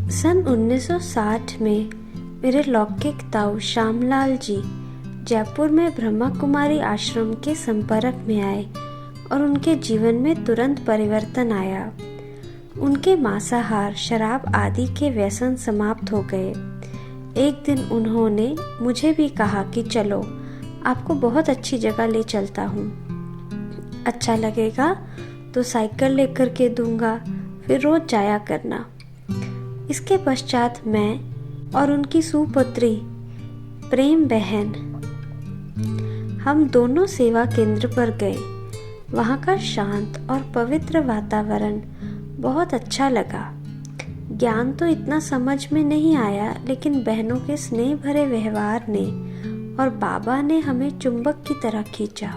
सन 1960 में मेरे लौकिक ताऊ श्यामलाल जी जयपुर में ब्रह्मा कुमारी आश्रम के संपर्क में आए और उनके जीवन में तुरंत परिवर्तन आया। उनके मांसाहार, शराब आदि के व्यसन समाप्त हो गए। एक दिन उन्होंने मुझे भी कहा कि चलो, आपको बहुत अच्छी जगह ले चलता हूँ। अच्छा लगेगा तो साइकिल लेकर के दूंगा, फिर रोज जाया करना। इसके पश्चात मैं और उनकी सुपुत्री प्रेम बहन हम दोनों सेवा केंद्र पर गए। वहाँ का शांत और पवित्र वातावरण बहुत अच्छा लगा। ज्ञान तो इतना समझ में नहीं आया, लेकिन बहनों के स्नेह भरे व्यवहार ने और बाबा ने हमें चुंबक की तरह खींचा।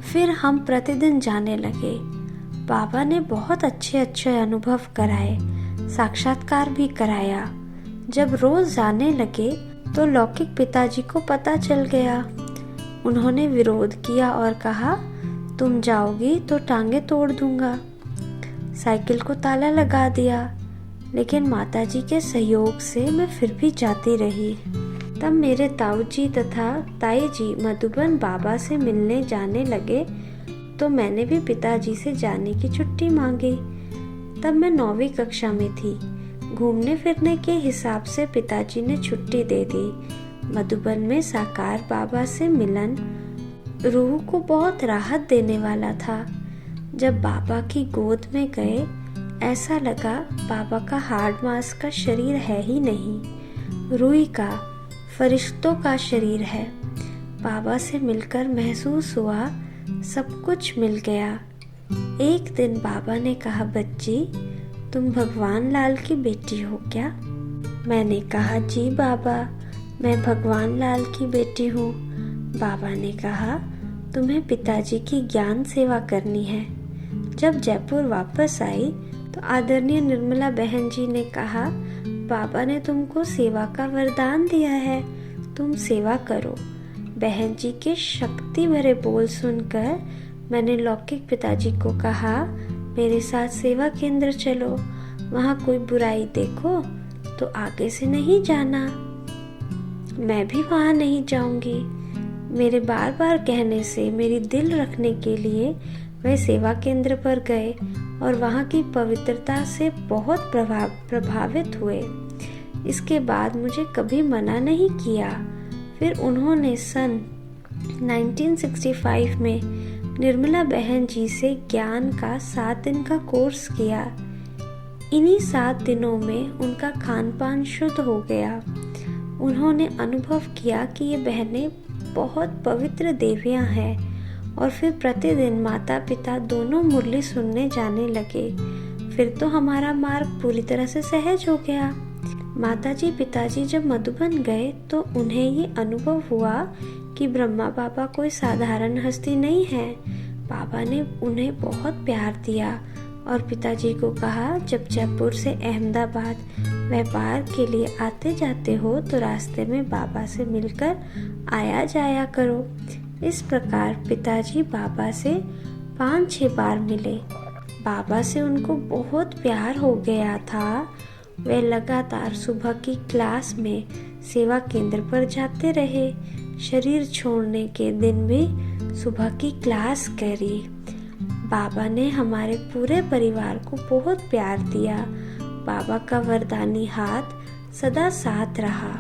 फिर हम प्रतिदिन जाने लगे। बाबा ने बहुत अच्छे अनुभव कराए, साक्षात्कार भी कराया। जब रोज जाने लगे तो लौकिक पिताजी को पता चल गया। उन्होंने विरोध किया और कहा, तुम जाओगी तो टांगे तोड़ दूंगा। साइकिल को ताला लगा दिया, लेकिन माताजी के सहयोग से मैं फिर भी जाती रही। तब मेरे ताऊ जी तथा ताई जी मधुबन बाबा से मिलने जाने लगे, तो मैंने भी पिताजी से जाने की छुट्टी मांगी। तब मैं 9वीं कक्षा में थी। घूमने फिरने के हिसाब से पिताजी ने छुट्टी दे दी। मधुबन में साकार बाबा से मिलन रूह को बहुत राहत देने वाला था। जब बाबा की गोद में गए, ऐसा लगा बाबा का हार्ड मांस का शरीर है ही नहीं, रूह का, फरिश्तों का शरीर है। बाबा से मिलकर महसूस हुआ सब कुछ मिल गया। एक दिन बाबा ने कहा, बच्ची, तुम भगवान लाल की बेटी हो क्या? मैंने कहा, जी बाबा, मैं भगवान लाल की बेटी हूँ। बाबा ने कहा, तुम्हें पिताजी की ज्ञान सेवा करनी है। जब जयपुर वापस आई तो आदरणीय निर्मला बहन जी ने कहा, बाबा ने तुमको सेवा का वरदान दिया है, तुम सेवा करो। बहन जी के शक्ति भरे बोल सुनकर मैंने लौकिक पिताजी को कहा, मेरे साथ सेवा केंद्र चलो, वहाँ कोई बुराई देखो तो आगे से नहीं जाना। मैं भी वहाँ नहीं जाऊंगी। मेरे बार बार कहने से मेरी दिल रखने के लिए वे सेवा केंद्र पर गए और वहाँ की पवित्रता से बहुत प्रभावित हुए। इसके बाद मुझे कभी मना नहीं किया। फिर उन्होंने सन 1965 में निर्मला बहन जी से ज्ञान का 7 दिन का कोर्स किया। इन्हीं 7 दिनों में उनका खान पान शुद्ध हो गया। उन्होंने अनुभव किया कि ये बहनें बहुत पवित्र देवियां हैं और फिर प्रतिदिन माता पिता दोनों मुरली सुनने जाने लगे। फिर तो हमारा मार्ग पूरी तरह से सहज हो गया। माताजी पिताजी जब मधुबन गए तो उन्हें ये अनुभव हुआ कि ब्रह्मा बाबा कोई साधारण हस्ती नहीं है। बाबा ने उन्हें बहुत प्यार दिया और पिताजी को कहा, जब जयपुर से अहमदाबाद व्यापार के लिए आते जाते हो तो रास्ते में बाबा से मिलकर आया जाया करो। इस प्रकार पिताजी बाबा से 5-6 बार मिले। बाबा से उनको बहुत प्यार हो गया था। वे लगातार सुबह की क्लास में सेवा केंद्र पर जाते रहे। शरीर छोड़ने के दिन भी सुबह की क्लास करी। बाबा ने हमारे पूरे परिवार को बहुत प्यार दिया। बाबा का वरदानी हाथ सदा साथ रहा।